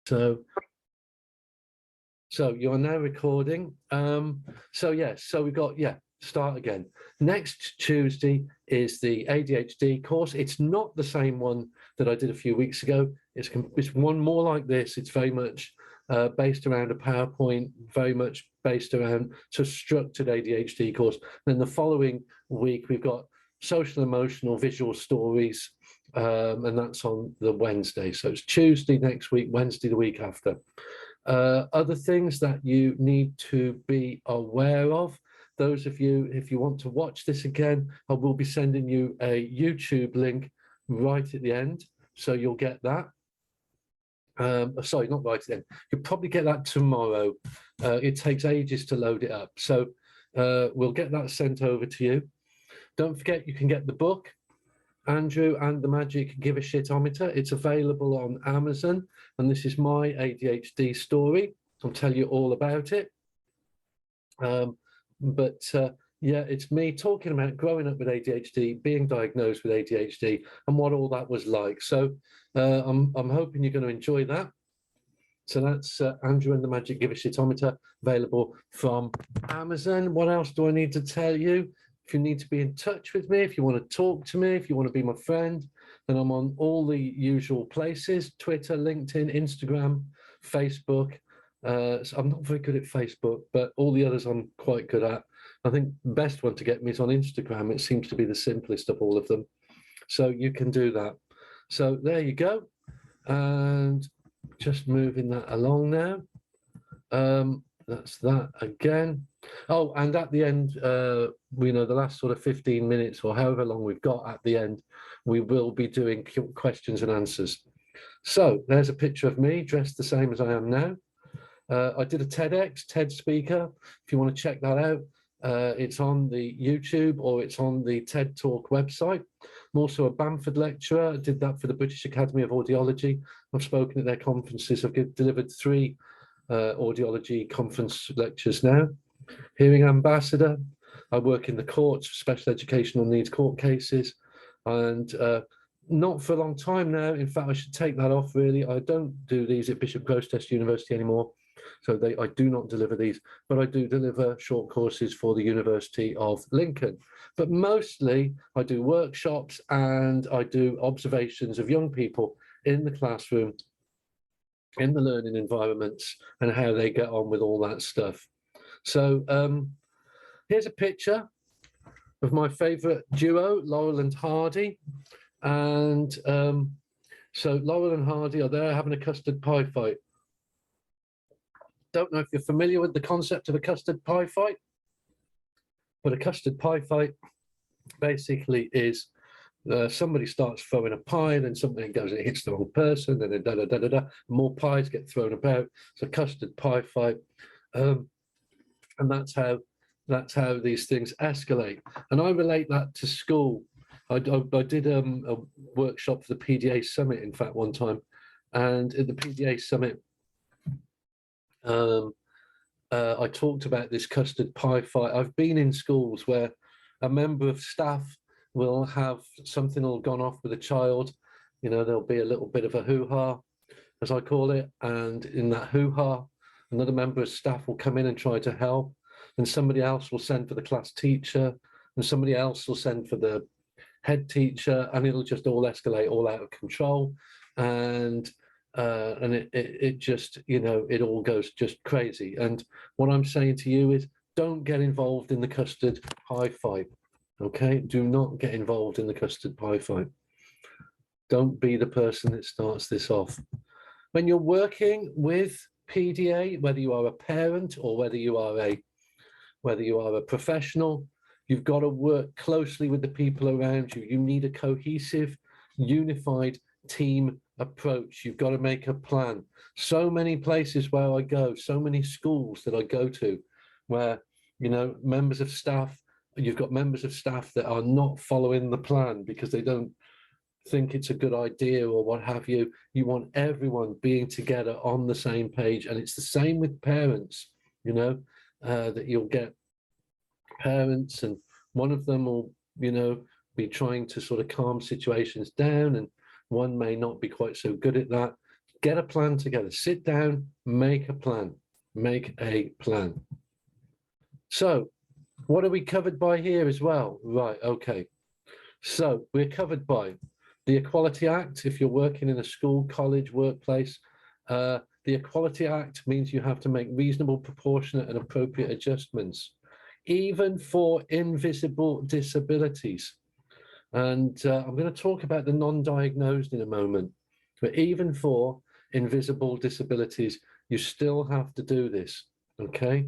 So you are now recording. So yes, so we've got, start again. Next Tuesday is the ADHD course. It's not the same one that I did a few weeks ago. It's one more like this. It's very much based around a PowerPoint, very much based around a structured ADHD course. Then the following week, we've got social, emotional, visual stories, and that's on the Wednesday. So it's Tuesday next week, Wednesday the week after. Other things that you need to be aware of, those of you, if you want to watch this again, I will be sending you a YouTube link right at the end, so you'll get that. Sorry, not right at the end. You'll probably get that tomorrow. It takes ages to load it up, so we'll get that sent over to you. Don't forget, you can get the book, Andrew and the Magic Give a Shitometer. It's available on Amazon, and this is my ADHD story. I'll tell you all about it. Yeah, it's me talking about growing up with ADHD, being diagnosed with ADHD, and what all that was like. So I'm hoping you're going to enjoy that. So that's Andrew and the Magic Give a Shitometer, available from Amazon. What else do I need to tell you? If you need to be in touch with me, if you want to talk to me, if you want to be my friend, then I'm on all the usual places: Twitter, LinkedIn, Instagram, Facebook. So I'm not very good at Facebook, but all the others I'm quite good at. I think the best one to get me is on Instagram. It seems to be the simplest of all of them. So you can do that. So there you go. And just moving that along now. That's that again. Oh, and at the end, we know the last sort of 15 minutes or however long we've got at the end, we will be doing questions and answers. So there's a picture of me dressed the same as I am now. I did a TED speaker. If you want to check that out, it's on the YouTube or it's on the TED Talk website. I'm also a Bamford lecturer. I did that for the British Academy of Audiology. I've spoken at their conferences. I've delivered 3 audiology conference lectures now. Hearing ambassador. I work in the courts, special educational needs court cases, and not for a long time now. In fact, I should take that off really. I don't do these at Bishop Grosseteste University anymore, so I do not deliver these, but I do deliver short courses for the University of Lincoln. But mostly I do workshops and I do observations of young people in the classroom, in the learning environments, and how they get on with all that stuff. So here's a picture of my favorite duo, Laurel and Hardy. And so Laurel and Hardy are there having a custard pie fight. Don't know if you're familiar with the concept of a custard pie fight, but a custard pie fight basically is somebody starts throwing a pie, then something goes and it hits the wrong person, and then more pies get thrown about. It's a custard pie fight. And that's how these things escalate. And I relate that to school. I did a workshop for the PDA Summit, in fact, one time. And at the PDA Summit, I talked about this custard pie fight. I've been in schools where a member of staff will have something all gone off with a child. You know, there'll be a little bit of a hoo-ha, as I call it. And in that hoo-ha, another member of staff will come in and try to help, and somebody else will send for the class teacher, and somebody else will send for the head teacher, and it'll just all escalate, all out of control. And it just, you know, it all goes just crazy. And what I'm saying to you is, don't get involved in the custard pie fight, okay? Do not get involved in the custard pie fight. Don't be the person that starts this off. When you're working with PDA, whether you are a parent or whether you are a professional, you've got to work closely with the people around you. You need a cohesive, unified team approach. You've got to make a plan. So many places where I go, so many schools that I go to, where, you know, members of staff, you've got members of staff that are not following the plan because they don't think it's a good idea or what have you. You want everyone being together on the same page. And it's the same with parents, you know, that you'll get parents and one of them will, you know, be trying to sort of calm situations down, and one may not be quite so good at that. Get a plan together. Sit down, make a plan. Make a plan. So, what are we covered by here as well? Right, okay. So, we're covered by the Equality Act. If you're working in a school, college, workplace, the Equality Act means you have to make reasonable, proportionate, and appropriate adjustments, even for invisible disabilities. And I'm going to talk about the non-diagnosed in a moment. But even for invisible disabilities, you still have to do this, okay?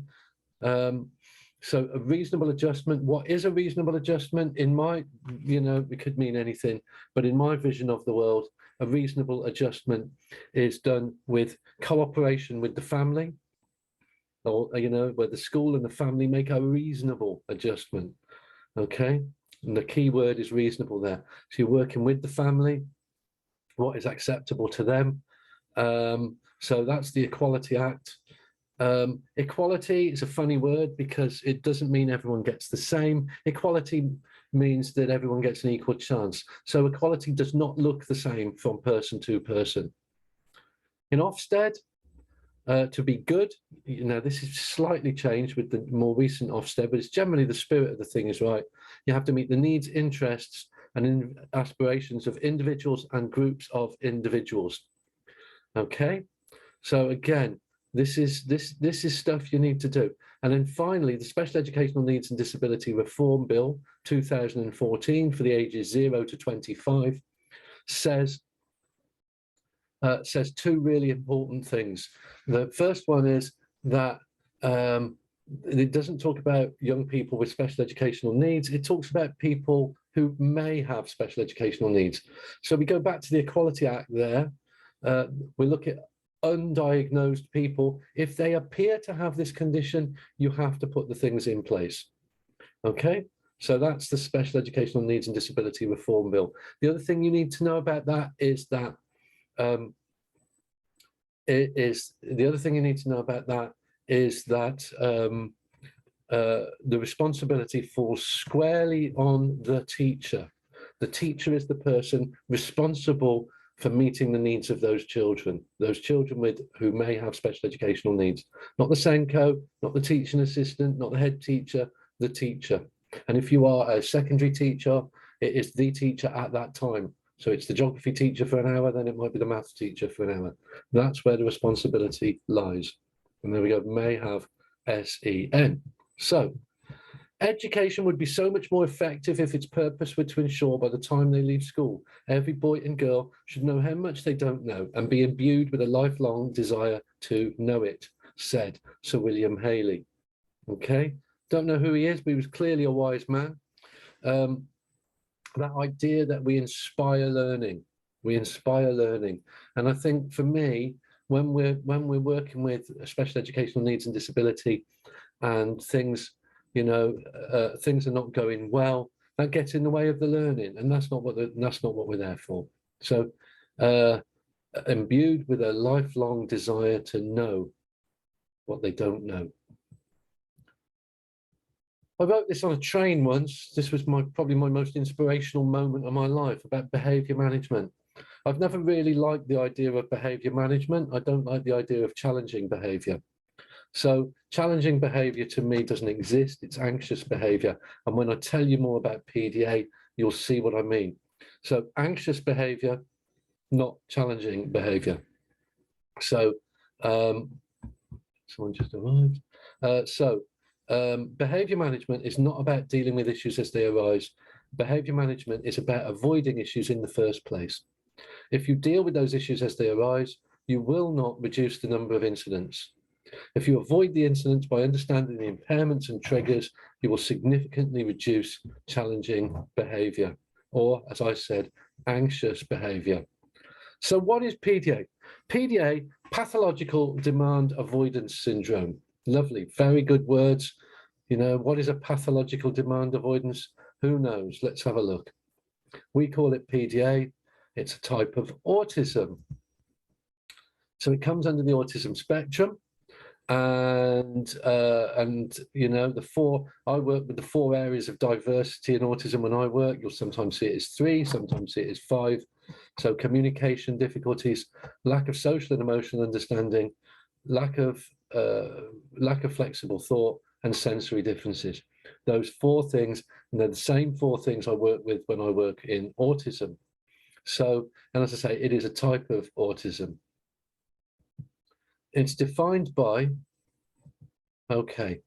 So a reasonable adjustment, what is a reasonable adjustment? In my, it could mean anything, but in my vision of the world, a reasonable adjustment is done with cooperation with the family, or, where the school and the family make a reasonable adjustment, okay? And the key word is reasonable there. So you're working with the family, what is acceptable to them. So that's the Equality Act. Equality is a funny word because it doesn't mean everyone gets the same. Equality means that everyone gets an equal chance. So equality does not look the same from person to person. In Ofsted, to be good, this is slightly changed with the more recent Ofsted, but it's generally the spirit of the thing is right. You have to meet the needs, interests, and aspirations of individuals and groups of individuals. Okay, so again, this is stuff you need to do. And then finally, the Special Educational Needs and Disability Reform Bill 2014 for the ages 0 to 25 says two really important things. The first one is that it doesn't talk about young people with special educational needs. It talks about people who may have special educational needs. So we go back to the Equality Act there. We look at undiagnosed people. If they appear to have this condition, you have to put the things in place. Okay, so that's the Special Educational Needs and Disability Reform Bill. The other thing you need to know about that is that the responsibility falls squarely on the teacher. The teacher is the person responsible for meeting the needs of those children who may have special educational needs. Not the SENCO, not the teaching assistant, not the head teacher, the teacher. And if you are a secondary teacher, it is the teacher at that time. So it's the geography teacher for an hour, then it might be the maths teacher for an hour. That's where the responsibility lies. And there we go, may have SEN. So education would be so much more effective if its purpose were to ensure by the time they leave school, every boy and girl should know how much they don't know and be imbued with a lifelong desire to know it, said Sir William Haley. Okay, don't know who he is, but he was clearly a wise man. That idea that we inspire learning. And I think for me, when we're working with special educational needs and disability and things, things are not going well, that gets in the way of the learning, and that's not what we're there for. So imbued with a lifelong desire to know what they don't know. I wrote this on a train once. This was probably my most inspirational moment of my life, about behaviour management. I've never really liked the idea of behaviour management. I don't like the idea of challenging behaviour. So challenging behaviour to me doesn't exist. It's anxious behaviour. And when I tell you more about PDA, you'll see what I mean. So anxious behaviour, not challenging behaviour. So someone just arrived. Behaviour management is not about dealing with issues as they arise. Behaviour management is about avoiding issues in the first place. If you deal with those issues as they arise, you will not reduce the number of incidents. If you avoid the incidents by understanding the impairments and triggers, you will significantly reduce challenging behaviour, or, as I said, anxious behaviour. So what is PDA? PDA, pathological demand avoidance syndrome. Lovely, very good words. What is a pathological demand avoidance? Who knows? Let's have a look. We call it PDA. It's a type of autism. So it comes under the autism spectrum. And I work with the 4 areas of diversity in autism when I work. You'll sometimes see it as 3, sometimes see it as 5. So communication difficulties, lack of social and emotional understanding, lack of flexible thought, and sensory differences. Those 4 things, and they're the same 4 things I work with when I work in autism. So, and as I say, it is a type of autism. It's defined by, okay,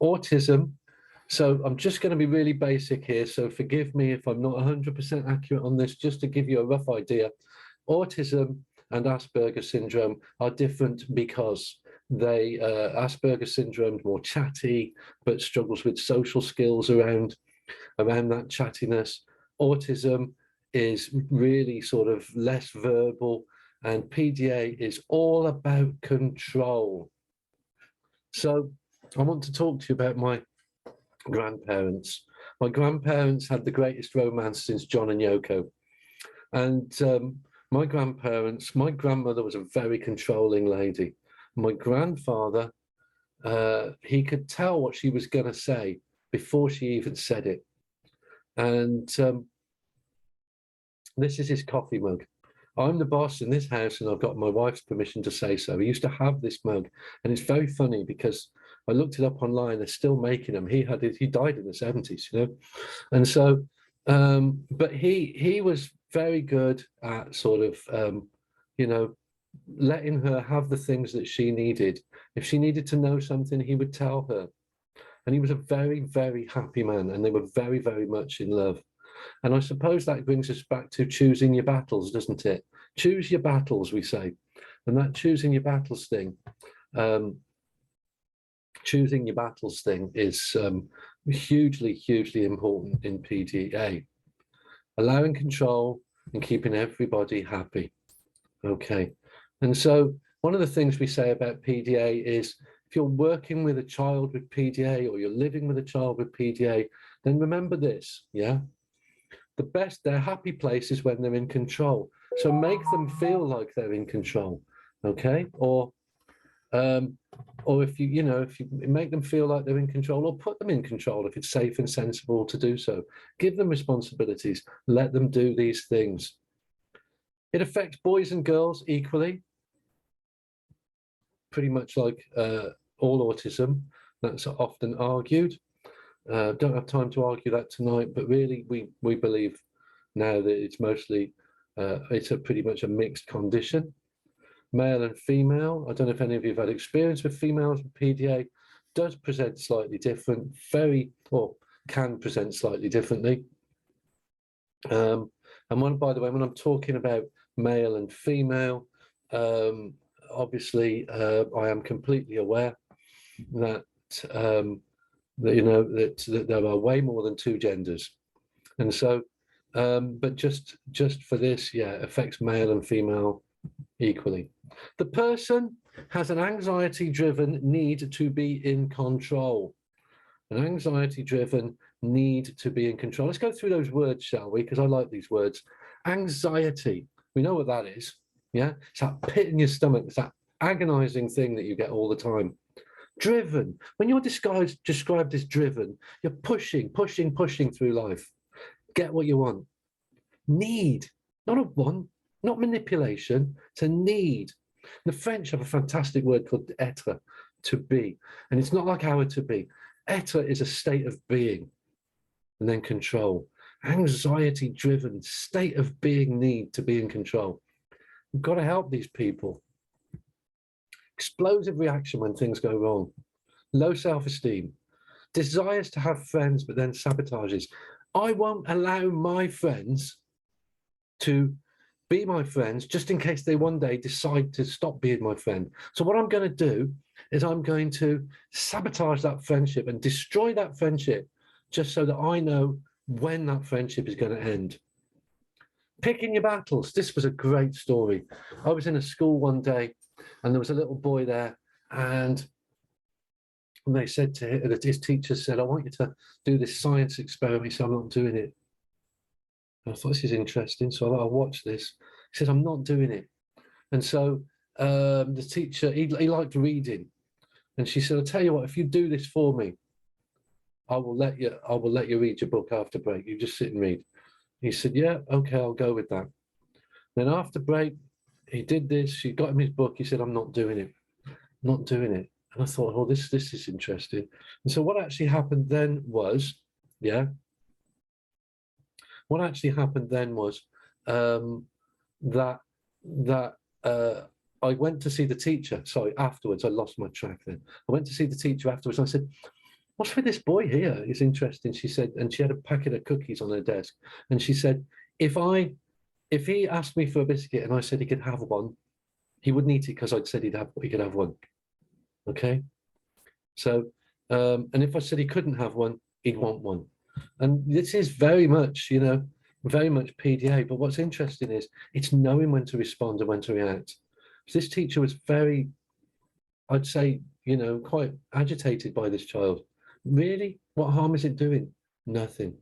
autism. So I'm just going to be really basic here. So forgive me if I'm not 100% accurate on this, just to give you a rough idea. Autism and Asperger's syndrome are different because they, Asperger's syndrome more chatty, but struggles with social skills around that chattiness. Autism is really sort of less verbal, and PDA is all about control. So I want to talk to you about my grandparents. My grandparents had the greatest romance since John and Yoko. And my grandmother was a very controlling lady. My grandfather, he could tell what she was going to say before she even said it. And this is his coffee mug. I'm the boss in this house and I've got my wife's permission to say so. He used to have this mug, and it's very funny because I looked it up online. They're still making them. He died in the 70s, you know, and so, but he was very good at sort of, you know, letting her have the things that she needed. If she needed to know something, he would tell her, and he was a very, very happy man, and they were very, very much in love. And I suppose that brings us back to choosing your battles, doesn't it? Choose your battles, we say. And that choosing your battles thing, is hugely, hugely important in PDA. Allowing control and keeping everybody happy. Okay. And so one of the things we say about PDA is, if you're working with a child with PDA or you're living with a child with PDA, then remember this, yeah? Their happy place is when they're in control. So make them feel like they're in control, okay? Or if you make them feel like they're in control, or put them in control if it's safe and sensible to do so. Give them responsibilities. Let them do these things. It affects boys and girls equally, pretty much like all autism. That's often argued. Don't have time to argue that tonight, but really we believe now that it's mostly, it's pretty much a mixed condition. Male and female, I don't know if any of you have had experience with females with PDA, does present slightly different, can present slightly differently. And by the way, when I'm talking about male and female, obviously I am completely aware that that there are way more than 2 genders, and so but just for this, yeah, affects male and female equally. The person has an anxiety-driven need to be in control. An anxiety-driven need to be in control. Let's go through those words, shall we? Because I like these words. Anxiety, we know what that is, yeah? It's that pit in your stomach, it's that agonizing thing that you get all the time. Driven, when you're described as driven, you're pushing through life. Get what you want. Need, not a want, not manipulation, it's a need. The French have a fantastic word called être, to be, and it's not like our to be. Être is a state of being, and then control. Anxiety-driven state of being, need to be in control. We've got to help these people. Explosive reaction when things go wrong. Low self-esteem. Desires to have friends, but then sabotages. I won't allow my friends to be my friends just in case they one day decide to stop being my friend. So what I'm going to do is I'm going to sabotage that friendship and destroy that friendship just so that I know when that friendship is going to end. Picking your battles. This was a great story. I was in a school one day and there was a little boy there, and they said to him, his teacher said, I want you to do this science experiment. So I'm not doing it. And I thought, this is interesting. So I watched this. He said, I'm not doing it. And so the teacher, he liked reading. And she said, I'll tell you what, if you do this for me, I will let you read your book after break. You just sit and read. He said, yeah, okay, I'll go with that. Then after break, he did this. She got him his book. He said, "I'm not doing it. Not doing it." And I thought, "Oh, this is interesting." And so what actually happened then was, yeah, what actually happened then was that that I went to see the teacher. Sorry, afterwards I lost my track. Then I went to see the teacher afterwards. And I said, "What's with this boy here? It's interesting." She said, and she had a packet of cookies on her desk, and she said, if he asked me for a biscuit and I said he could have one, he wouldn't eat it because I'd said he could have one. Okay, so and if I said he couldn't have one, he'd want one. And this is very much, very much PDA. But what's interesting is it's knowing when to respond and when to react. So this teacher was very, I'd say, quite agitated by this child. Really, what harm is it doing? Nothing.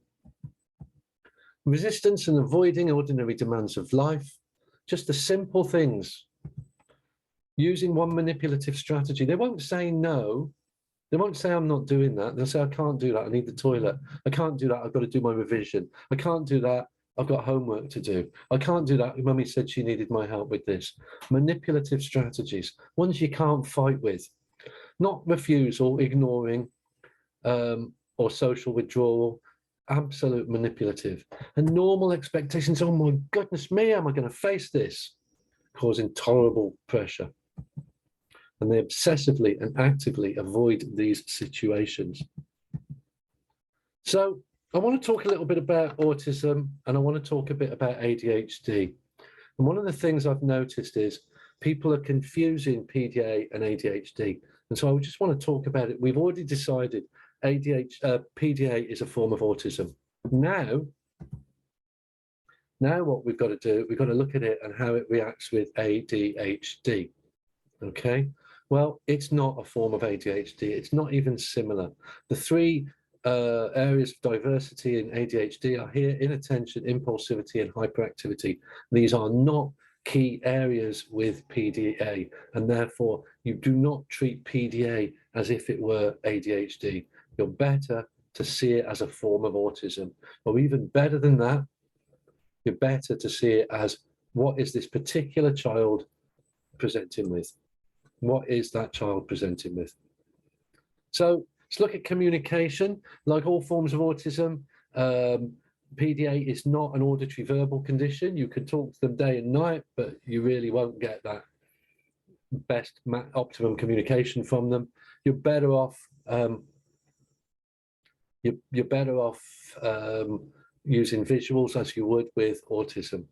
Resistance and avoiding ordinary demands of life, just the simple things. Using one manipulative strategy. They won't say no. They won't say, "I'm not doing that." They'll say, "I can't do that. I need the toilet. I can't do that. I've got to do my revision. I can't do that. I've got homework to do. I can't do that. Mummy said she needed my help with this." Manipulative strategies, ones you can't fight with. Not refusal, ignoring, or social withdrawal. Absolute manipulative. And normal expectations. "Oh my goodness me, am I going to face this?" Causing tolerable pressure. And they obsessively and actively avoid these situations. So I want to talk a little bit about autism, and I want to talk a bit about ADHD. And one of the things I've noticed is people are confusing PDA and ADHD. And so I just want to talk about it. We've already decided PDA is a form of autism. Now what we've got to do, we've got to look at it and how it reacts with ADHD. Okay, well, it's not a form of ADHD. It's not even similar. The three areas of diversity in ADHD are here: inattention, impulsivity, and hyperactivity. These are not key areas with PDA, and therefore you do not treat PDA as if it were ADHD. You're better to see it as a form of autism, or even better than that, you're better to see it as, what is this particular child presenting with? What is that child presenting with? So let's look at communication. Like all forms of autism, PDA is not an auditory verbal condition. You can talk to them day and night, but you really won't get that best optimum communication from them. You're better off using visuals as you would with autism.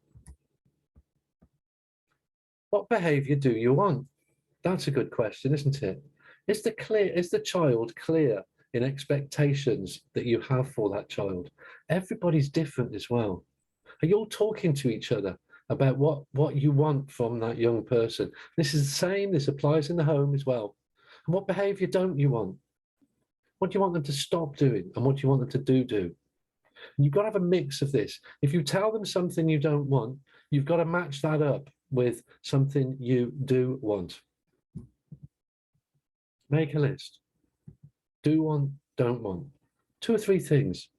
What behavior do you want? That's a good question, isn't it? Is the child clear in expectations that you have for that child? Everybody's different as well. Are you all talking to each other about what you want from that young person? This is the same, this applies in the home as well. And what behavior don't you want? What do you want them to stop doing, and what do you want them to do? And you've got to have a mix of this. If you tell them something you don't want, you've got to match that up with something you do want. Make a list. Do want, don't want. 2 or 3 things.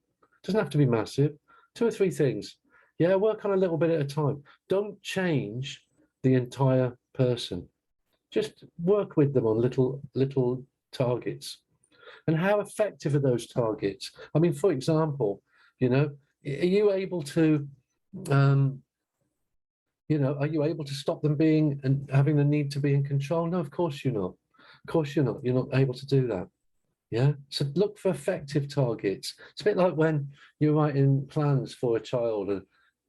Doesn't have to be massive. 2 or 3 things. Yeah, work on a little bit at a time. Don't change the entire person. Just work with them on little targets. And how effective are those targets? I mean, for example, are you able to, are you able to stop them being and having the need to be in control? No, of course you're not. Of course you're not. You're not able to do that. Yeah. So look for effective targets. It's a bit like when you're writing plans for a child, and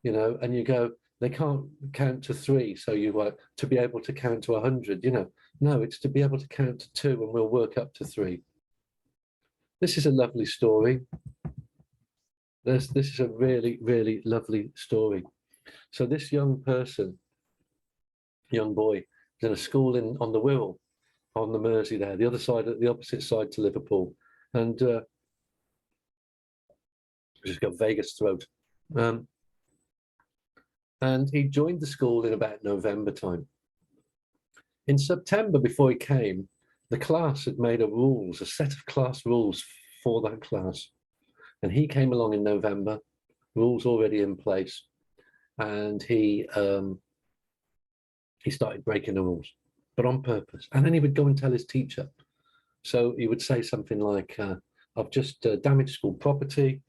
and you go, they can't count to 3, so you work to be able to count to 100. No, it's to be able to count to 2, and we'll work up to 3. This is a lovely story. This is a really, really lovely story. So this young boy, is in a school on the Wirral, on the Mersey there, the opposite side to Liverpool. And just got Vegas throat. And he joined the school in about November time. In September, before he came, the class had made a set of class rules for that class. And he came along in November, rules already in place. and he started breaking the rules, but on purpose. And then he would go and tell his teacher. So he would say something like, I've just damaged school property.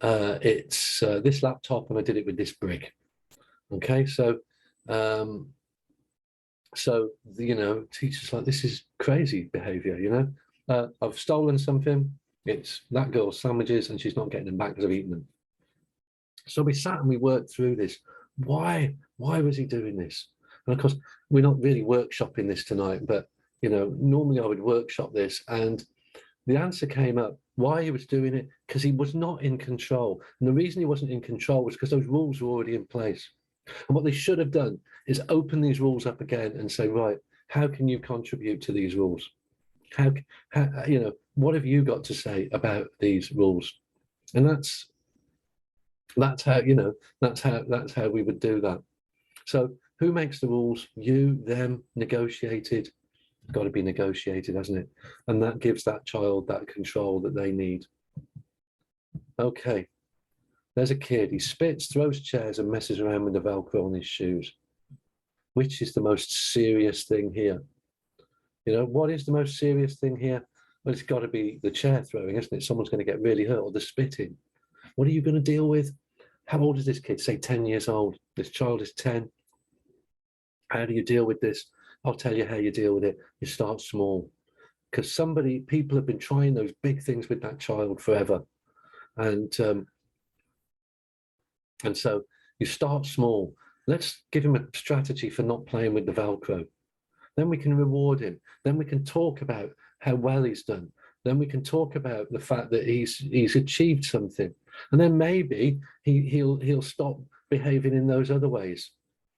It's this laptop, and I did it with this brick. Okay, so teachers like, this is crazy behavior, I've stolen something, it's that girl's sandwiches, and she's not getting them back because I've eaten them. So we sat and we worked through this. Why was he doing this? And of course, we're not really workshopping this tonight, but normally I would workshop this, and the answer came up why he was doing it, because he was not in control. And the reason he wasn't in control was because those rules were already in place. And what they should have done is open these rules up again and say, right, how can you contribute to these rules? How what have you got to say about these rules? And that's how we would do that. So who makes the rules? You, them, negotiated. Got to be negotiated, hasn't it? And that gives that child that control that they need. Okay, there's a kid. He spits, throws chairs, and messes around with the Velcro on his shoes. Which is the most serious thing here? What is the most serious thing here? Well, it's got to be the chair throwing, isn't it? Someone's going to get really hurt, or the spitting. What are you going to deal with? How old is this kid? Say 10 years old. This child is 10. How do you deal with this? I'll tell you how you deal with it. You start small, because people have been trying those big things with that child forever. And so you start small. Let's give him a strategy for not playing with the Velcro. Then we can reward him. Then we can talk about how well he's done. Then we can talk about the fact that he's achieved something. And then maybe he'll stop behaving in those other ways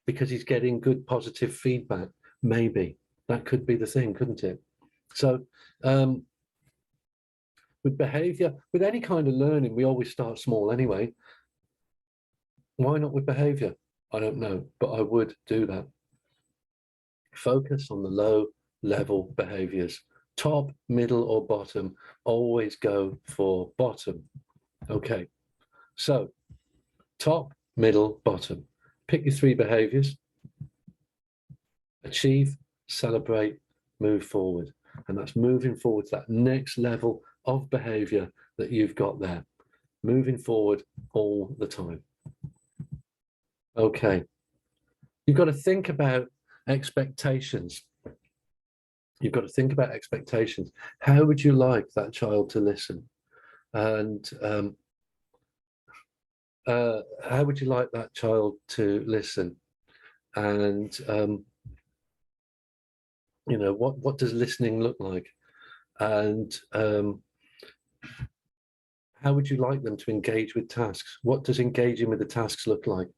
because he's getting good positive feedback. Maybe that could be the thing, couldn't it? So with behavior, with any kind of learning, we always start small anyway. Why not with behavior? I don't know, but I would do that. Focus on the low level behaviors. Top, middle, or bottom. Always go for bottom. Okay, so top, middle, bottom. Pick your 3 behaviors. Achieve, celebrate, move forward. And that's moving forward to that next level of behavior that you've got there. Moving forward all the time. Okay. You've got to think about expectations. You've got to think about expectations. How would you like that child to listen? And how would you like that child to listen? And what does listening look like? And how would you like them to engage with tasks? What does engaging with the tasks look like?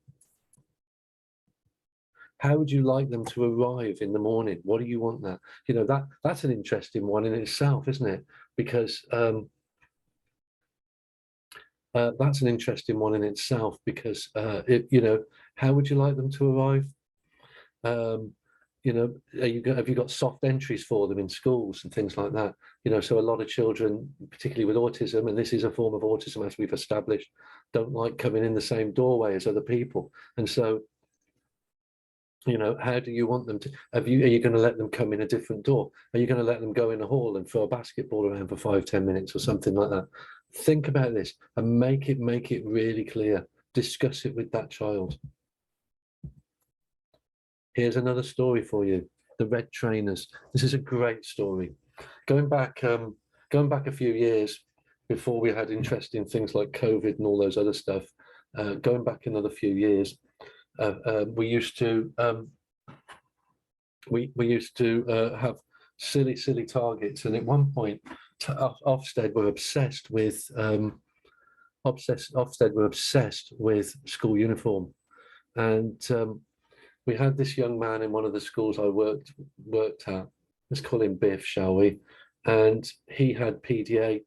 How would you like them to arrive in the morning? What do you want that? That's an interesting one in itself, isn't it? Because that's an interesting one in itself because how would you like them to arrive? Have you got soft entries for them in schools and things like that? So a lot of children, particularly with autism, and this is a form of autism as we've established, don't like coming in the same doorway as other people. And so, how do you want them to? Are you going to let them come in a different door? Are you going to let them go in a hall and throw a basketball around for 5-10 minutes or something like that? Think about this and make it really clear. Discuss it with that child. Here's another story for you. The red trainers. This is a great story. Going back a few years before we had interest in things like COVID and all those other stuff. Going back another few years, we used to have silly targets, and at one point, Ofsted were obsessed with school uniform, and we had this young man in one of the schools I worked at. Let's call him Biff, shall we? And he had PDA,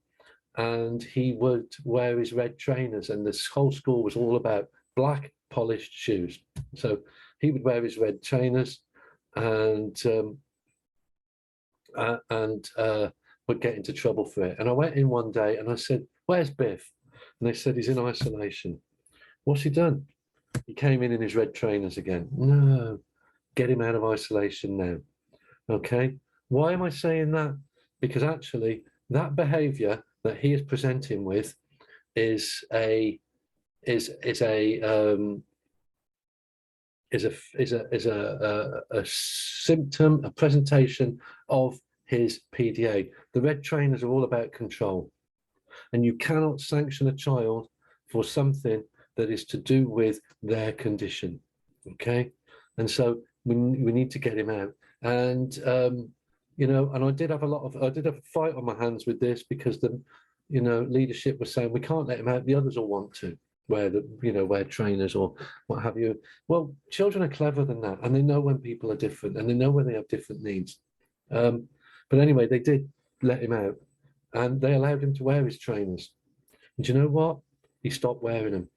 and he would wear his red trainers, and this whole school was all about black polished shoes. So he would wear his red trainers and would get into trouble for it. And I went in one day and I said, "Where's Biff?" And they said, "He's in isolation." "What's he done?" He came in his red trainers again. No, get him out of isolation now. Okay, why am I saying that? Because actually that behavior that he is presenting with is a symptom, a presentation of his PDA. The red trainers are all about control, and you cannot sanction a child for something that is to do with their condition. Okay, and so we need to get him out. And you know, and I did have a fight on my hands with this, because the leadership was saying we can't let him out. The others will want to wear trainers or what have you. Well, children are clever than that, and they know when people are different, and they know when they have different needs. But anyway, they did let him out, and they allowed him to wear his trainers. And do you know what? He stopped wearing them.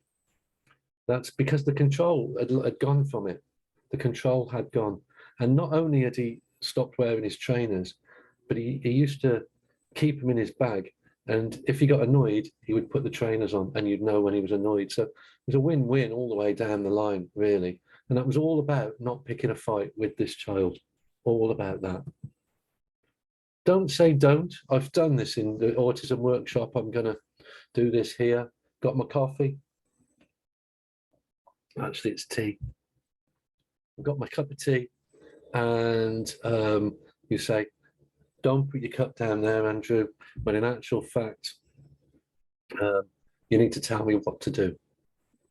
That's because the control had gone from it. The control had gone. And not only had he stopped wearing his trainers, but he used to keep them in his bag. And if he got annoyed, he would put the trainers on, and you'd know when he was annoyed. So it was a win-win all the way down the line, really. And that was all about not picking a fight with this child. All about that. Don't say don't. I've done this in the autism workshop. I'm going to do this here. Got my coffee. Actually, it's tea. I've got my cup of tea. And you say, don't put your cup down there, Andrew, when in actual fact, you need to tell me what to do.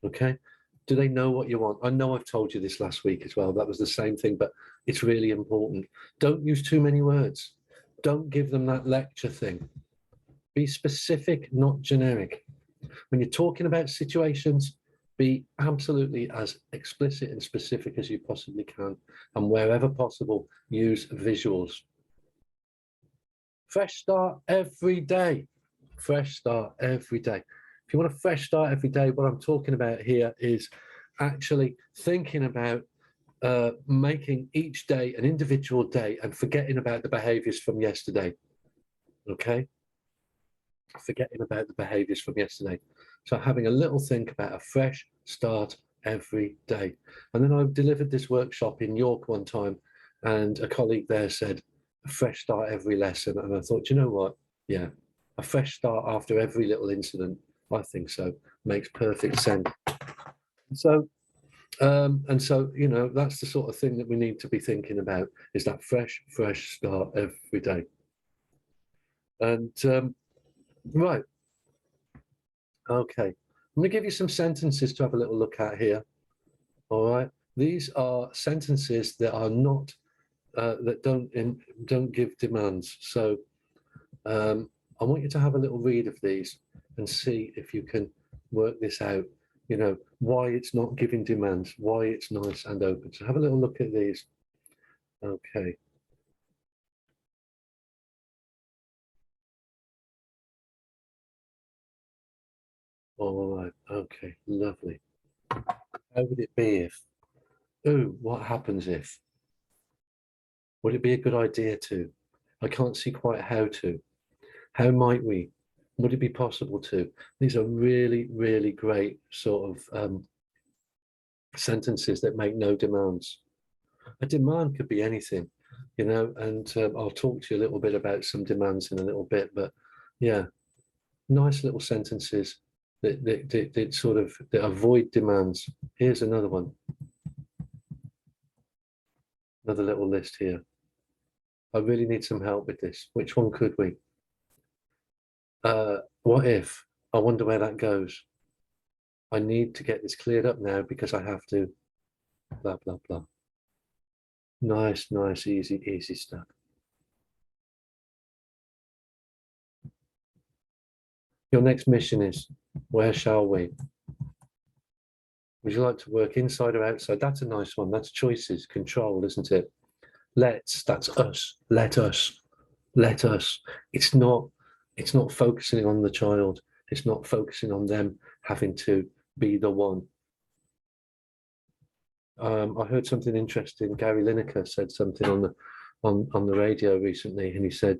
Okay? Do they know what you want? I know I've told you this last week as well. That was the same thing, but it's really important. Don't use too many words. Don't give them that lecture thing. Be specific, not generic. When you're talking about situations, be absolutely as explicit and specific as you possibly can. And wherever possible, use visuals. Fresh start every day. Fresh start every day. If you want a fresh start every day, what I'm talking about here is actually thinking about making each day an individual day and forgetting about the behaviors from yesterday. Okay? Forgetting about the behaviors from yesterday. So having a little think about a fresh start every day. And then I delivered this workshop in York one time, and a colleague there said, a fresh start every lesson. And I thought, you know what? Yeah, a fresh start after every little incident. I think so. Makes perfect sense. So, you know, that's the sort of thing that we need to be thinking about, is that fresh start every day. And right. Okay. I'm going to give you some sentences to have a little look at here. All right. These are sentences that are not that don't give demands. So I want you to have a little read of these and see if you can work this out. You know, why it's not giving demands, why it's nice and open. So have a little look at these. Okay. All right. Okay. Lovely. How would it be if? Ooh, what happens if? Would it be a good idea to? I can't see quite how to. How might we? Would it be possible to? These are really, really great sort of sentences that make no demands. A demand could be anything, you know, and I'll talk to you a little bit about some demands in a little bit, but yeah, nice little sentences that sort of that avoid demands. Here's another one. Another little list here. I really need some help with this. Which one could we? What if? I wonder where that goes. I need to get this cleared up now because I have to, blah, blah, blah. Nice, nice, easy stuff. Your next mission is, where shall we? Would you like to work inside or outside? That's a nice one. That's choices, control, isn't it? Let's, that's us. Let us. Let us. It's not focusing on the child. It's not focusing on them having to be the one. I heard something interesting. Gary Lineker said something on the radio recently, and he said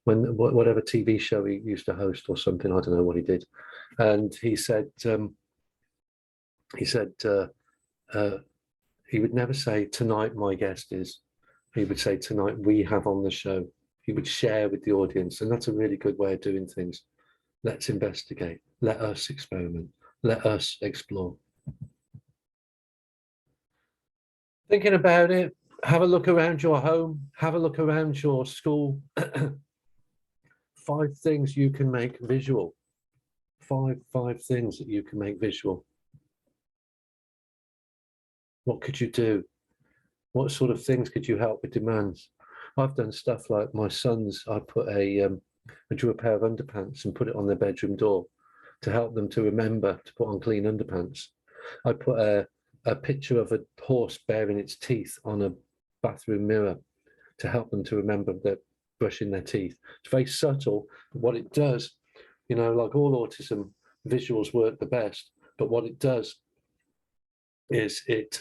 when whatever TV show he used to host or something, I don't know what he did, and he said he said he would never say, tonight my guest is. He would say, tonight we have on the show. He would share with the audience, and that's a really good way of doing things. Let's investigate. Let us experiment. Let us explore. Thinking about it, have a look around your home, have a look around your school. 5 things you can make visual. Five things that you can make visual. What could you do? What sort of things could you help with demands? I've done stuff like my sons, I drew a pair of underpants and put it on their bedroom door to help them to remember to put on clean underpants. I put a picture of a horse baring its teeth on a bathroom mirror to help them to remember that brushing their teeth. It's very subtle, but what it does, you know, like all autism, visuals work the best, but what it does is it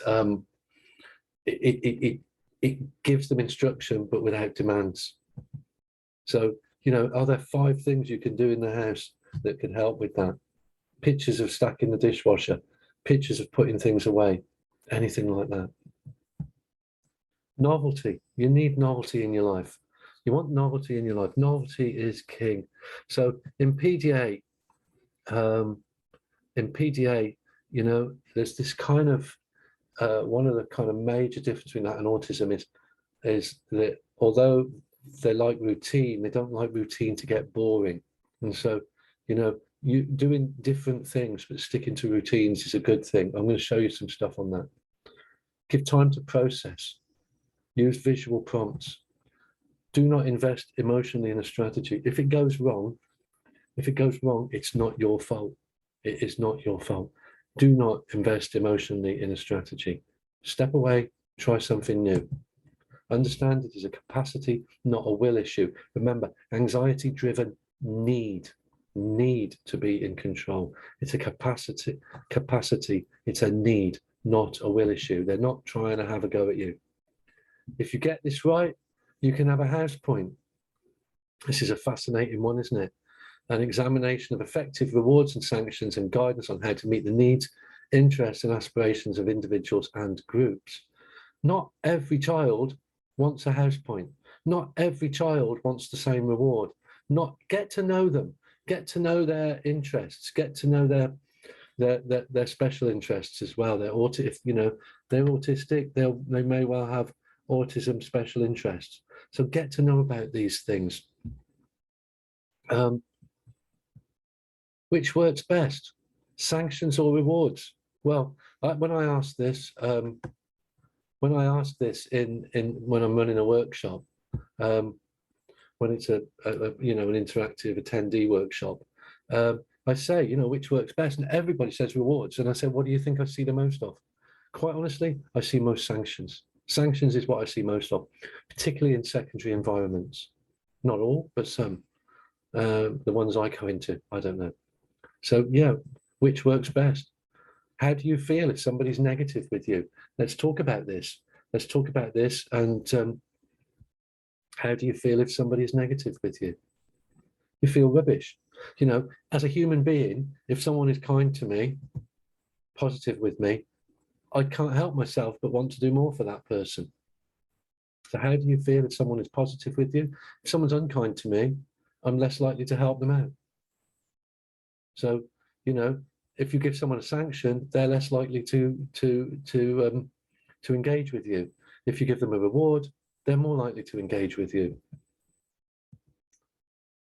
gives them instruction, but without demands. So, you know, are there 5 things you can do in the house that can help with that? Pictures of stacking the dishwasher, pictures of putting things away, anything like that. Novelty. You need novelty in your life. You want novelty in your life. Novelty is king. So in PDA, you know, there's this kind of one of the kind of major difference between that and autism is that although they like routine, they don't like routine to get boring. And so, you know, you doing different things but sticking to routines is a good thing. I'm going to show you some stuff on that. Give time to process. Use visual prompts. Do not invest emotionally in a strategy. If it goes wrong, it's not your fault. It is not your fault. Do not invest emotionally in a strategy. Step away, try something new. Understand it is a capacity, not a will issue. Remember, anxiety-driven need to be in control. It's a capacity, it's a need, not a will issue. They're not trying to have a go at you. If you get this right, you can have a house point. This is a fascinating one, isn't it? An examination of effective rewards and sanctions and guidance on how to meet the needs, interests and aspirations of individuals and groups. Not every child wants a house point. Not every child wants the same reward. Get to know them, get to know their interests, get to know their special interests as well. If you know they're autistic, they may well have autism special interests. So get to know about these things. Which works best, sanctions or rewards? Well, when I asked this in when I'm running a workshop, when it's a you know, an interactive attendee workshop, I say, you know, which works best, and everybody says rewards. And I said, what do you think I see the most of? Quite honestly, I see most sanctions. Sanctions is what I see most of, particularly in secondary environments. Not all, but some. The ones I go into, I don't know. So yeah, which works best? How do you feel if somebody's negative with you? Let's talk about this. Let's talk about this. And how do you feel if somebody's negative with you? You feel rubbish. You know, as a human being, if someone is kind to me, positive with me, I can't help myself but want to do more for that person. So how do you feel if someone is positive with you? If someone's unkind to me, I'm less likely to help them out. So, you know, if you give someone a sanction, they're less likely to engage with you. If you give them a reward, they're more likely to engage with you.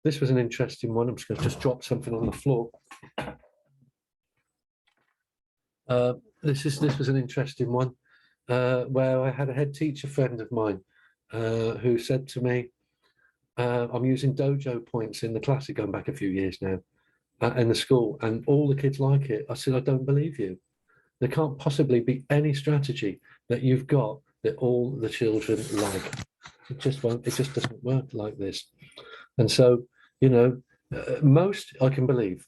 This was an interesting one. I'm just going to drop something on the floor. This was an interesting one where I had a head teacher friend of mine who said to me, I'm using dojo points in the class, going back a few years now, in the school, and all the kids like it. I said, I don't believe you. There can't possibly be any strategy that you've got that all the children like. It just won't. It just doesn't work like this. And so, you know, most I can believe,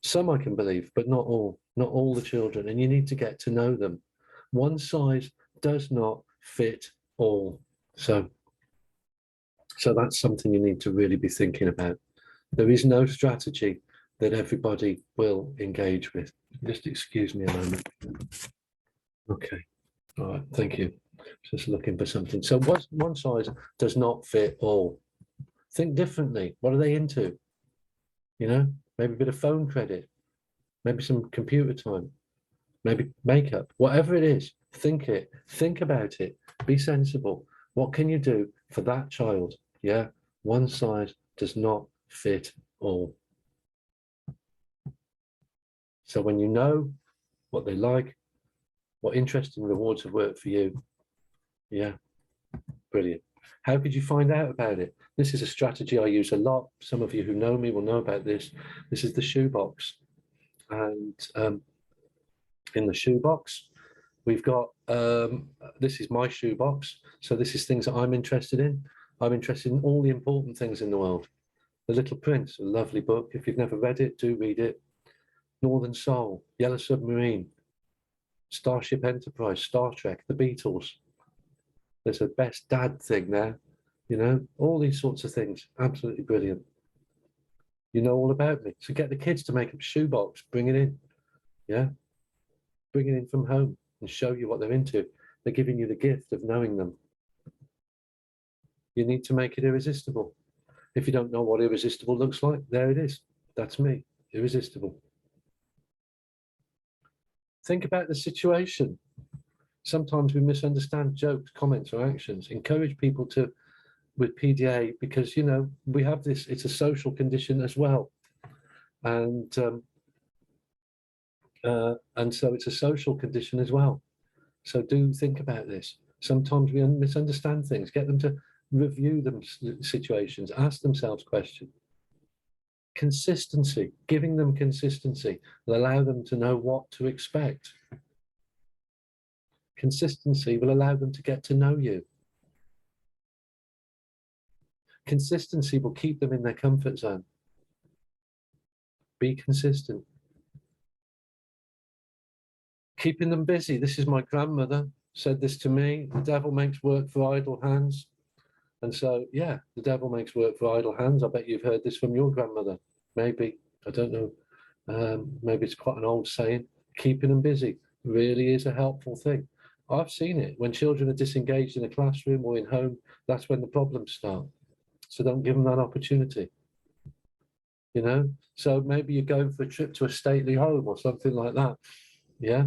some I can believe, but not all. Not all the children, and you need to get to know them. One size does not fit all. So that's something you need to really be thinking about. There is no strategy that everybody will engage with. Just excuse me a moment. Okay, all right, thank you. Just looking for something. So one size does not fit all. Think differently. What are they into? You know, maybe a bit of phone credit, maybe some computer time, maybe makeup, whatever it is, think about it, be sensible. What can you do for that child? Yeah, one size does not fit all. So when you know what they like, what interesting rewards have worked for you, yeah, brilliant. How could you find out about it? This is a strategy I use a lot. Some of you who know me will know about this. This is the shoebox. And in the shoebox, we've got, this is my shoebox. So this is things that I'm interested in. I'm interested in all the important things in the world. The Little Prince, a lovely book. If you've never read it, do read it. Northern Soul, Yellow Submarine, Starship Enterprise, Star Trek, The Beatles. There's a best dad thing there, you know, all these sorts of things. Absolutely brilliant. You know all about me. So get the kids to make a shoebox, bring it in. Yeah. Bring it in from home and show you what they're into. They're giving you the gift of knowing them. You need to make it irresistible. If you don't know what irresistible looks like, there it is. That's me, irresistible. Think about the situation. Sometimes we misunderstand jokes, comments, or actions. Encourage people to, with PDA, because, you know, we have this, it's a social condition as well. And so it's a social condition as well. So do think about this. Sometimes we misunderstand things. Get them to review them situations, ask themselves questions. Consistency, giving them consistency will allow them to know what to expect. Consistency will allow them to get to know you. Consistency will keep them in their comfort zone. Be consistent. Keeping them busy. This is my grandmother said this to me. The devil makes work for idle hands. And so, yeah, the devil makes work for idle hands. I bet you've heard this from your grandmother. Maybe, I don't know. Maybe it's quite an old saying. Keeping them busy really is a helpful thing. I've seen it. When children are disengaged in a classroom or in home, that's when the problems start. So don't give them that opportunity. You know, so maybe you're going for a trip to a stately home or something like that. Yeah.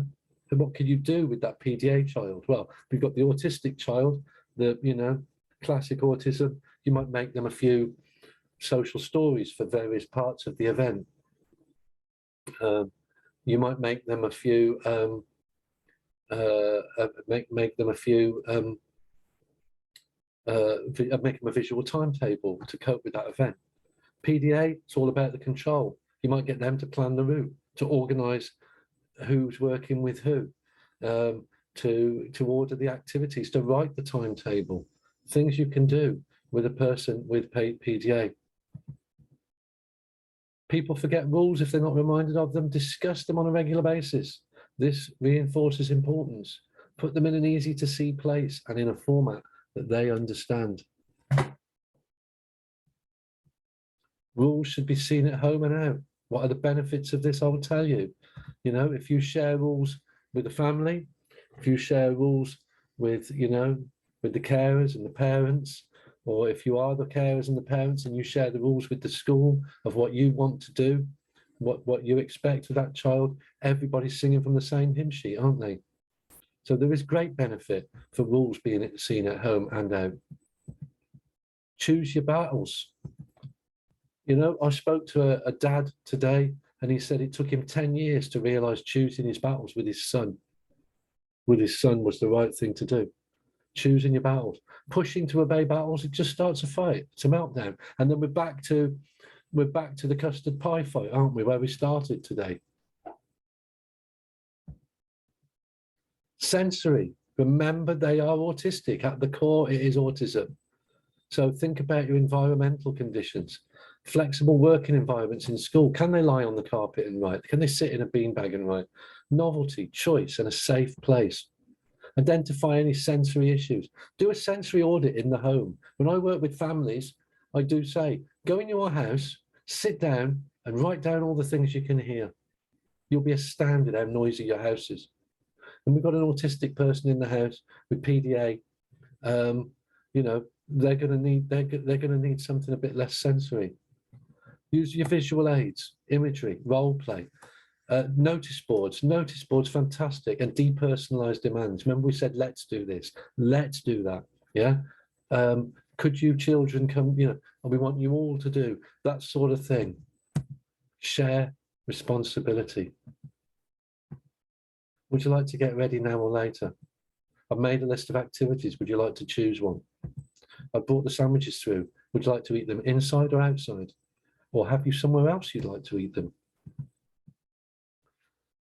And what can you do with that PDA child? Well, we've got the autistic child, the, you know, classic autism. You might make them a few social stories for various parts of the event. You might make them a few, make them a visual timetable to cope with that event. PDA, it's all about the control. You might get them to plan the route, to organise who's working with who, to order the activities, to write the timetable, things you can do with a person with PDA. People forget rules if they're not reminded of them. Discuss them on a regular basis. This reinforces importance. Put them in an easy to see place and in a format that they understand. Rules should be seen at home and out. What are the benefits of this? I will tell you. You know, if you share rules with the family, if you share rules with, you know, with the carers and the parents, or if you are the carers and the parents and you share the rules with the school of what you want to do, what you expect of that child, everybody's singing from the same hymn sheet, aren't they? So there is great benefit for rules being seen at home and out. Choose your battles. You know, I spoke to a dad today and he said it took him 10 years to realize choosing his battles with his son was the right thing to do. Choosing your battles, pushing to obey battles, it just starts a fight. It's a meltdown. And then we're back to the custard pie fight, aren't we, where we started today. Sensory, remember they are autistic. At the core, it is autism. So think about your environmental conditions. Flexible working environments in school. Can they lie on the carpet and write? Can they sit in a beanbag and write? Novelty, choice, and a safe place. Identify any sensory issues. Do a sensory audit in the home. When I work with families, I do say, go in your house, sit down and write down all the things you can hear. You'll be astounded how noisy your house is. And we've got an autistic person in the house with PDA. You know, they're going to need something a bit less sensory. Use your visual aids, imagery, role play, notice boards, fantastic, and depersonalized demands. Remember we said, let's do this, let's do that. Yeah. Could you children come, you know, and we want you all to do that sort of thing. Share responsibility. Would you like to get ready now or later? I've made a list of activities. Would you like to choose one? I've brought the sandwiches through. Would you like to eat them inside or outside? Or have you somewhere else you'd like to eat them?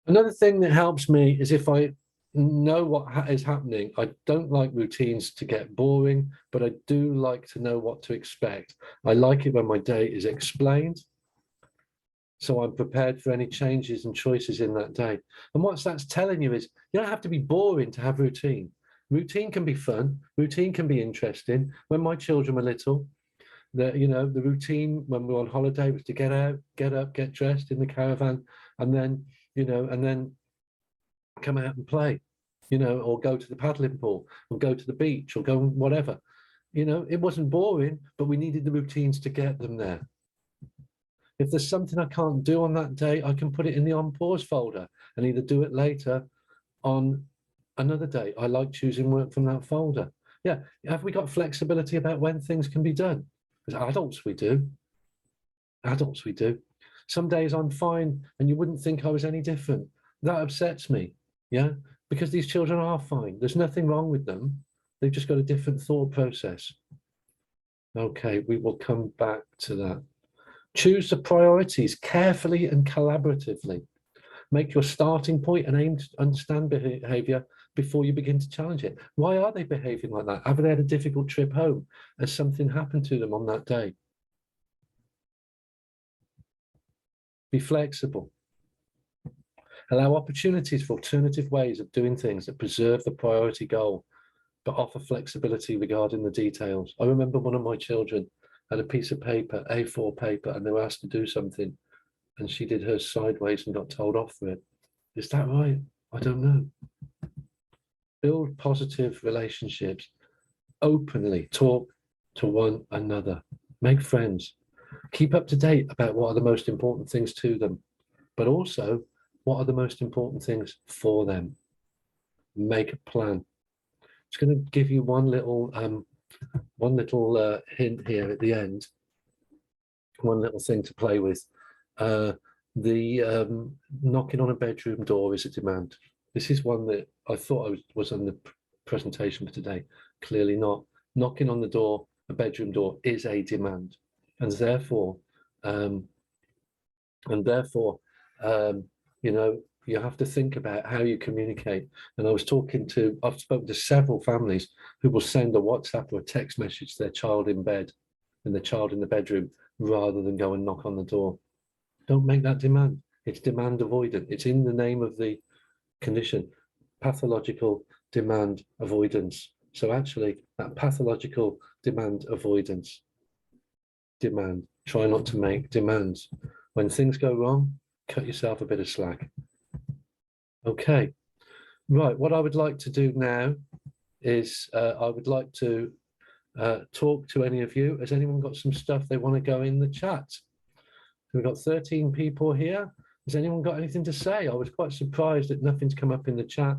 Another thing that helps me is if I know what is happening. I don't like routines to get boring, but I do like to know what to expect. I like it when my day is explained, so I'm prepared for any changes and choices in that day. And what that's telling you is you don't have to be boring to have routine. Routine can be fun. Routine can be interesting. When my children were little, the routine when we were on holiday was to get out, get up, get dressed in the caravan, and then come out and play, or go to the paddling pool, or go to the beach, or go whatever. It wasn't boring, but we needed the routines to get them there. If there's something I can't do on that day, I can put it in the on pause folder and either do it later on another day. I like choosing work from that folder. Yeah, have we got flexibility about when things can be done? Because adults, we do. Adults, we do. Some days I'm fine and you wouldn't think I was any different. That upsets me, yeah? Because these children are fine. There's nothing wrong with them. They've just got a different thought process. Okay, we will come back to that. Choose the priorities carefully and collaboratively. Make your starting point and aim to understand behavior before you begin to challenge it. Why are they behaving like that? Have they had a difficult trip home? Has something happened to them on that day? Be flexible. Allow opportunities for alternative ways of doing things that preserve the priority goal, but offer flexibility regarding the details. I remember one of my children had a piece of paper, A4 paper, and they were asked to do something, and she did hers sideways and got told off for it. Is that right? I don't know. Build positive relationships. Openly talk to one another. Make friends. Keep up to date about what are the most important things to them, but also what are the most important things for them. Make a plan. It's going to give you one little hint here at the end. One little thing to play with. The knocking on a bedroom door is a demand. This is one that I thought was on the presentation for today. Clearly not. Knocking on the door, a bedroom door, is a demand, and therefore, you have to think about how you communicate. And I've spoken to several families who will send a WhatsApp or a text message to their child in bed and the child in the bedroom rather than go and knock on the door. Don't make that demand. It's demand avoidant. It's in the name of the condition, pathological demand avoidance. So actually that pathological demand avoidance, try not to make demands. When things go wrong, cut yourself a bit of slack. Okay, right, what I would like to do now is I would like to talk to any of you. Has anyone got some stuff they want to go in the chat? We've got 13 people here. Has anyone got anything to say? I was quite surprised that nothing's come up in the chat.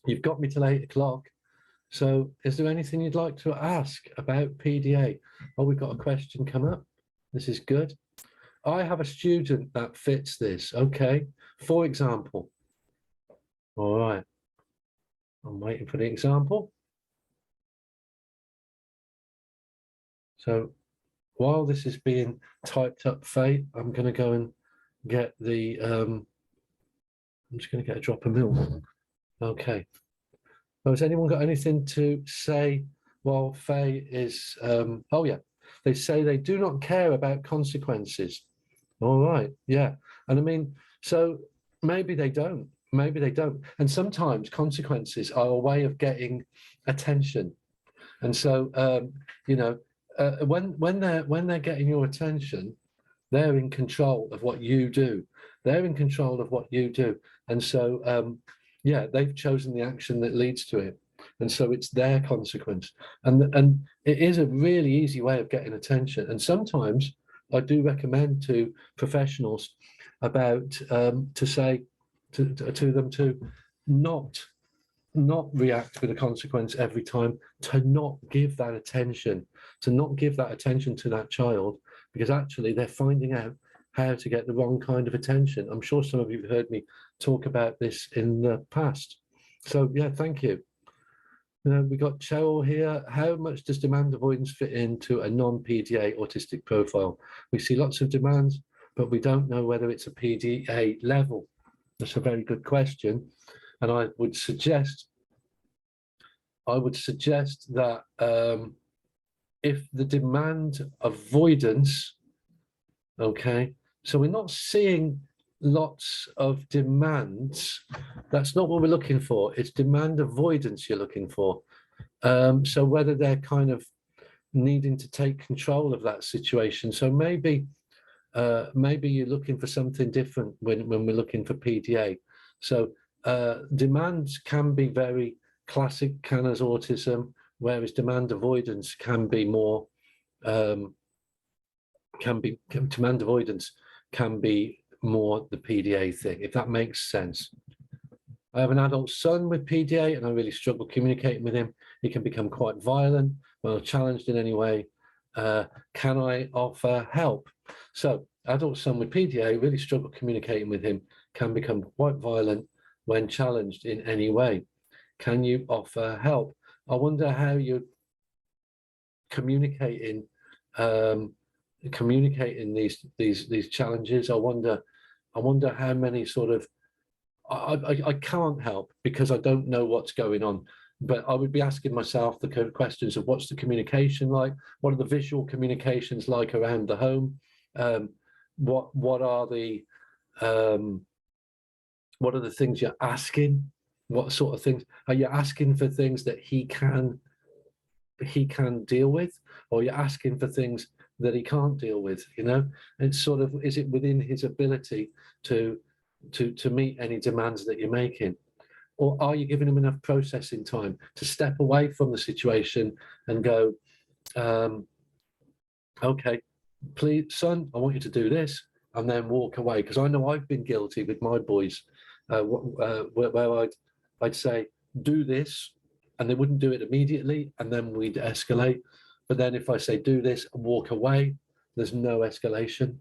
You've got me till 8 o'clock. So is there anything you'd like to ask about PDA? Oh, we've got a question come up. This is good. I have a student that fits this. Okay, for example. All right. I'm waiting for the example. So while this is being typed up, Faye, I'm going to go and get the, I'm just going to get a drop of milk. Okay. Well, has anyone got anything to say while Faye is, oh yeah, they say they do not care about consequences. All right, yeah. And I mean, so maybe they don't, And sometimes consequences are a way of getting attention. And so, when they're getting your attention, they're in control of what you do. They're in control of what you do, and so yeah, they've chosen the action that leads to it, and so it's their consequence. And it is a really easy way of getting attention. And sometimes I do recommend to professionals about to say to them to not react with a consequence every time, to not give that attention, to that child, because actually they're finding out how to get the wrong kind of attention. I'm sure some of you have heard me talk about this in the past. So yeah, thank you. We got Cheryl here. How much does demand avoidance fit into a non-PDA autistic profile? We see lots of demands, but we don't know whether it's a PDA level. That's a very good question. And I would suggest that if the demand avoidance, okay, so we're not seeing lots of demands. That's not what we're looking for. It's demand avoidance you're looking for. So whether they're kind of needing to take control of that situation. So maybe you're looking for something different when we're looking for PDA. So demands can be very classic Canner's autism, whereas demand avoidance can be more demand avoidance can be more the PDA thing, if that makes sense. I have an adult son with PDA and I really struggle communicating with him. He can become quite violent when challenged in any way. Can I offer help? So adult son with PDA, really struggle communicating with him, can become quite violent when challenged in any way. Can you offer help? I wonder how you're communicating these challenges. I wonder how many sort of I can't help because I don't know what's going on, but I would be asking myself the kind of questions of what's the communication like, what are the visual communications like around the home, what are the things you're asking, what sort of things are you asking for, things that he can deal with, or you're asking for things that he can't deal with, it's sort of, is it within his ability to meet any demands that you're making, or are you giving him enough processing time to step away from the situation and go, okay, please son, I want you to do this, and then walk away? Because I know I've been guilty with my boys where I'd say do this and they wouldn't do it immediately, and then we'd escalate. But then if I say do this and walk away, there's no escalation.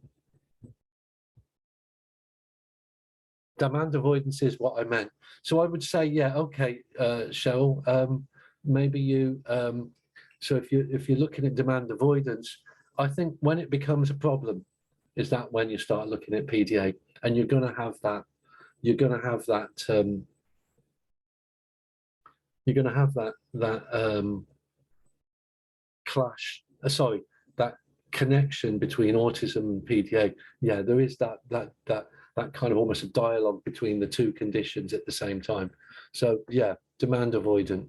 Demand avoidance is what I meant. So I would say, yeah, okay, Cheryl, maybe you, so if you're looking at demand avoidance, I think when it becomes a problem is that when you start looking at PDA, and you're going to have that clash, that connection between autism and PDA. Yeah, there is that kind of almost a dialogue between the two conditions at the same time. So yeah, demand avoidant.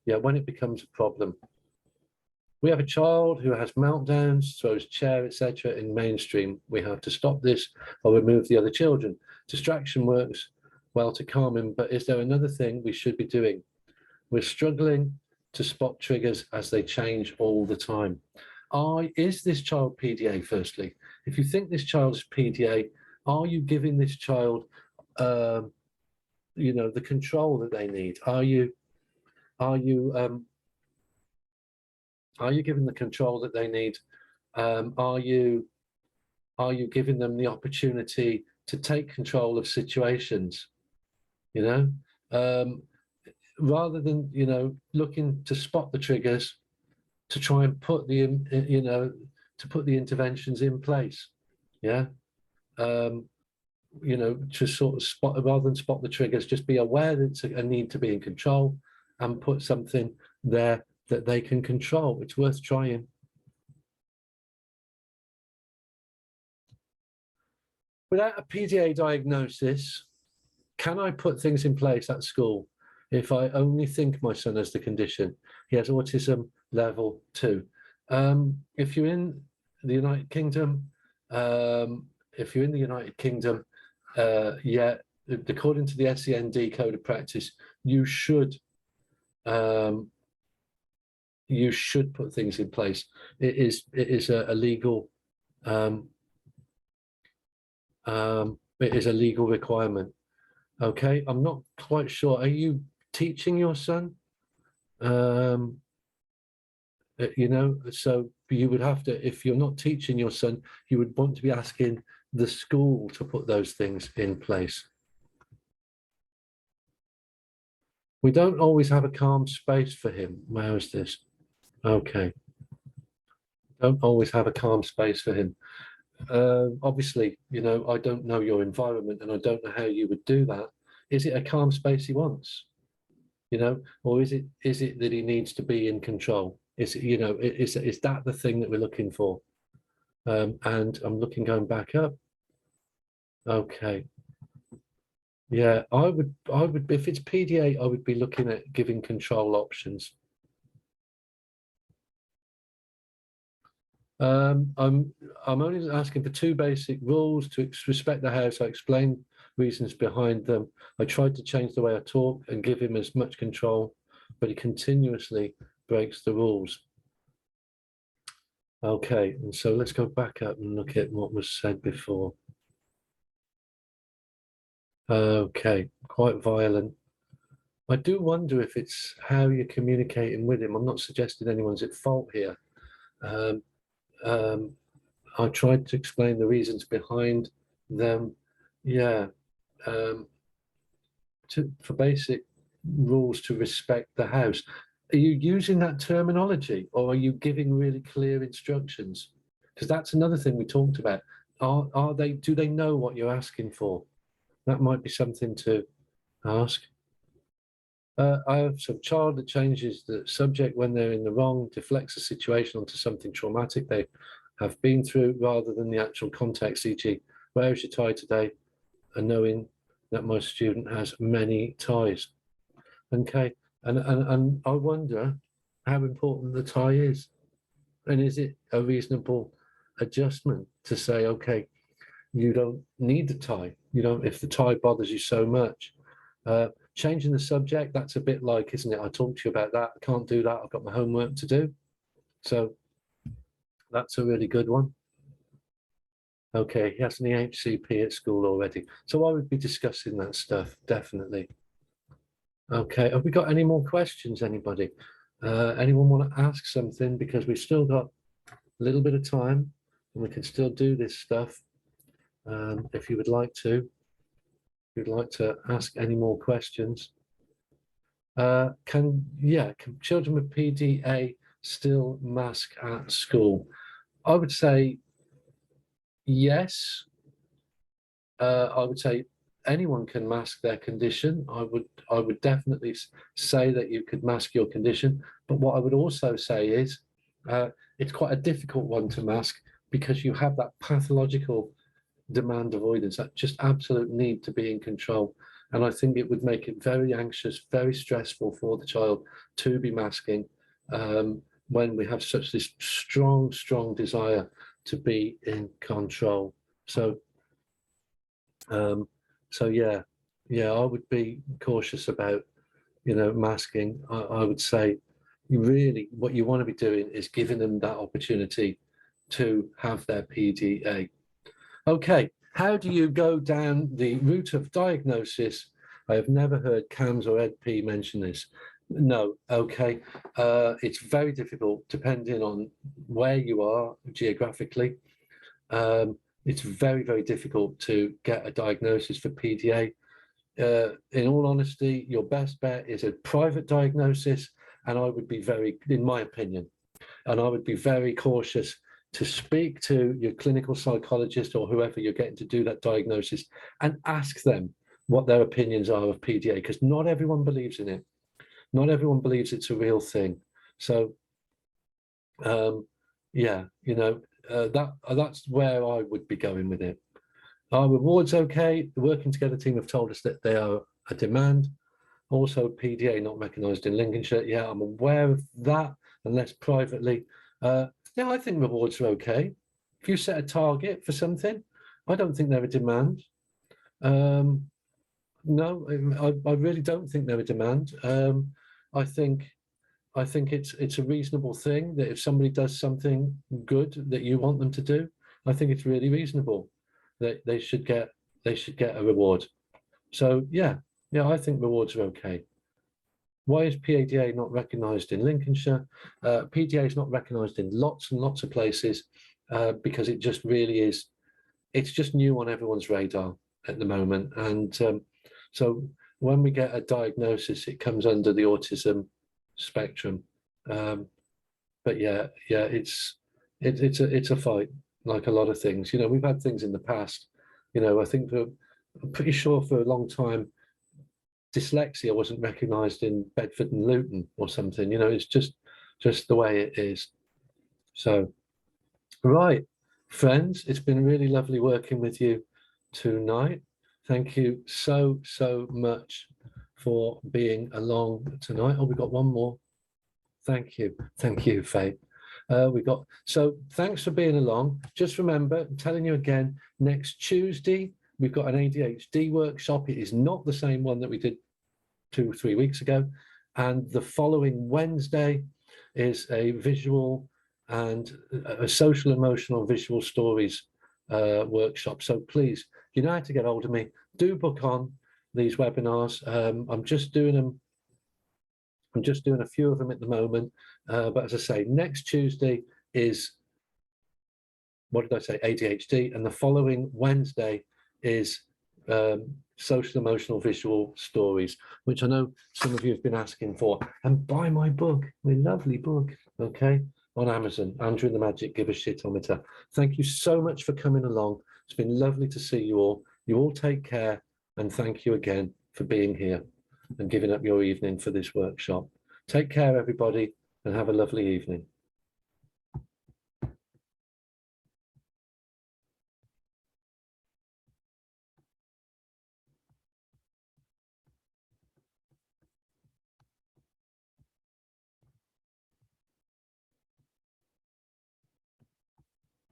Yeah, when it becomes a problem. We have a child who has meltdowns, throws chair, etc. in mainstream. We have to stop this or remove the other children. Distraction works well to calm him, but is there another thing we should be doing? We're struggling to spot triggers as they change all the time. Is this child PDA, firstly? If you think this child is PDA, are you giving this child the control that they need? Are you giving the control that they need? Are you giving them the opportunity to take control of situations? Rather than looking to spot the triggers, to try and put the interventions in place. Yeah. To sort of spot, rather than spot the triggers, just be aware that it's a need to be in control and put something there that they can control. It's worth trying. Without a PDA diagnosis, can I put things in place at school if I only think my son has the condition? He has autism level 2. If you're in the United Kingdom, yeah, according to the SEND Code of Practice, you should put things in place. It is a legal it is a legal requirement. Okay, I'm not quite sure. Are you teaching your son? You know, so you would have to, if you're not teaching your son, you would want to be asking the school to put those things in place. We don't always have a calm space for him. Where is this? Okay. Don't always have a calm space for him. Obviously, you know, I don't know your environment and I don't know how you would do that. Is it a calm space he wants? You know, or is it that he needs to be in control? Is it, you know, is that the thing that we're looking for? And I'm looking, going back up. Okay. Yeah, I would, if it's PDA, I would be looking at giving control options. I'm only asking for 2 basic rules: to respect the house. I explained reasons behind them. I tried to change the way I talk and give him as much control, but he continuously breaks the rules. Okay, and so let's go back up and look at what was said before. Okay, quite violent. I do wonder if it's how you're communicating with him. I'm not suggesting anyone's at fault here. I tried to explain the reasons behind them. Yeah, for basic rules to respect the house. Are you using that terminology, or are you giving really clear instructions? Because that's another thing we talked about. Do they know what you're asking for? That might be something to ask. I have some child that changes the subject when they're in the wrong, deflects the situation onto something traumatic they have been through rather than the actual context, e.g., where is your tie today? And knowing that my student has many ties. Okay, and I wonder how important the tie is. And is it a reasonable adjustment to say, okay, you don't need the tie, you know, if the tie bothers you so much. Changing the subject, that's a bit like, isn't it? I talked to you about that. I can't do that. I've got my homework to do. So that's a really good one. Okay, he has an EHCP at school already. So I would be discussing that stuff, definitely. Okay, have we got any more questions, anybody? Anyone want to ask something? Because we've still got a little bit of time and we can still do this stuff. If you would like to, if you'd like to ask any more questions. Can children with PDA still mask at school? I would say yes. I would say anyone can mask their condition. I would definitely say that you could mask your condition. But what I would also say is it's quite a difficult one to mask because you have that pathological demand avoidance, that just absolute need to be in control. And I think it would make it very anxious, very stressful for the child to be masking when we have such this strong desire to be in control. So, yeah, I would be cautious about, you know, masking. I would say, really, what you want to be doing is giving them that opportunity to have their PDA. Okay, how do you go down the route of diagnosis? I have never heard CAMS or EdP mention this. No, okay. It's very difficult depending on where you are geographically. It's very difficult to get a diagnosis for PDA. In all honesty, your best bet is a private diagnosis, and I would be very, in my opinion, and I would be very cautious to speak to your clinical psychologist or whoever you're getting to do that diagnosis and ask them what their opinions are of PDA, because not everyone believes in it. Not everyone believes it's a real thing. So, yeah, you know, that's where I would be going with it. Our rewards, okay. The working together team have told us that they are a demand. Also, PDA not recognised in Lincolnshire. Yeah, I'm aware of that, unless privately. Yeah, I think rewards are okay. If you set a target for something, I don't think they're a demand. No, I really don't think they're a demand. I think it's a reasonable thing that if somebody does something good that you want them to do, I think it's really reasonable that they should get a reward. So yeah, I think rewards are okay. Why is PDA not recognised in Lincolnshire? PDA is not recognised in lots and lots of places because it just really is. It's just new on everyone's radar at the moment, and so when we get a diagnosis, it comes under the autism spectrum. But yeah, it's a fight, like a lot of things. We've had things in the past. I think I'm pretty sure for a long time dyslexia wasn't recognised in Bedford and Luton or something. It's just the way it is. So, right, friends, it's been really lovely working with you tonight. Thank you so much for being along tonight. Oh, we got one more. Thank you, Faith. Thanks for being along. Just remember, I'm telling you again, next Tuesday we've got an ADHD workshop. It is not the same one that we did 2 or 3 weeks ago, and the following Wednesday is a visual and a social emotional visual stories workshop. So please, you know how to get hold of me. Do book on these webinars. I'm just doing a few of them at the moment, but as I say, next Tuesday is, what did I say, ADHD, and the following Wednesday is social emotional visual stories, which I know some of you have been asking for. And buy my book, my lovely book, okay, on Amazon, Andrew and the Magic Give a Shitometer. Thank you so much for coming along. It's been lovely to see you all. You all take care, and thank you again for being here and giving up your evening for this workshop. Take care, everybody, and have a lovely evening.